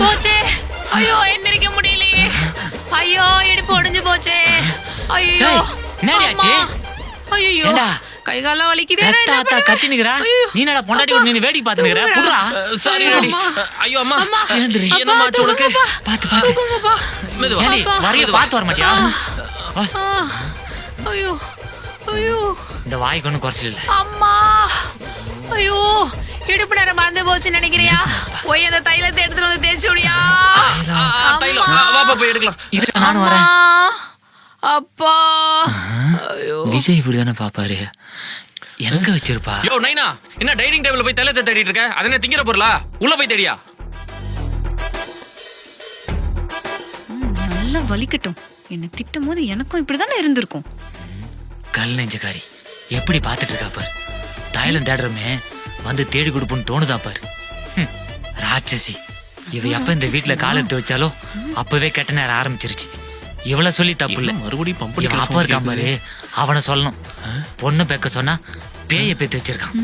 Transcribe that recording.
போச்சே. ஐயோ எந்திரிக்க முடியலையே. ஐயோ இடுப்பு ஒடிஞ்சு போச்சே. ஐயோ என்னடியாச்சு? ஐயோ கை காலம் வலிக்குதே. கத்தி நிக்கிறா நீ என்னடா பொண்டாட்டி கூட நீ வேடிக்கை பாத்து நிக்கிற? புடுறா. Sorry daddy. ஐயோ அம்மா எழுந்திரி. என்னம்மா சொல்லுங்க? பாத்து பாத்து மெதுவா. ஏடி வரைய பாத்து வர மாட்டியா? ஐயோ ஐயோ இந்த வாய்க்கு ஒன்னும் குறைச்சல் இல்ல. அம்மா ஐயோ இடுப்பு நேரம் மறந்து போச்சு நினைக்கிறியா? போய் அந்த தைலத்தை எடுத்துட்டு வந்து தேய்ச்சி விடியா. தைலம் வாப்பா போய் எடுக்கலாம். இரு நானும் வரேன். அப்பா ஐயோ விஜய் இப்படிதானே பாப்பாரு. எங்க வச்சிருப்பா? யோ நைனா, என்ன டைனிங் டேபிள்ல போய் தைலத்தை தேடிட்டு இருக்க? அதனே திங்கிற பொருளா? உள்ள போய் தேடியா? நல்லா வலிக்கட்டும். என்ன திட்டும் போது எனக்கும் இப்படிதானே இருந்திருக்கும். கல் நெஞ்சக்காரி எப்படி பாத்துட்டு இருக்கா பாரு. தைலம் தேடுறமே வந்து தேடி கொடுப்புன்னு தோணுதா பாரு. ராட்சசி இவ எப்ப இந்த வீட்டுல கால் எடுத்து வச்சாலோ அப்பவே கெட்ட நேரம் ஆரம்பிச்சிருச்சு. இவள சொல்லி தப்பு இல்ல. மறுபடியும் அப்பா இருக்கான் பாரு, அவனை சொல்லணும். பொண்ணு பேக்க சொன்னா பேய பேத்து வச்சிருக்கான்.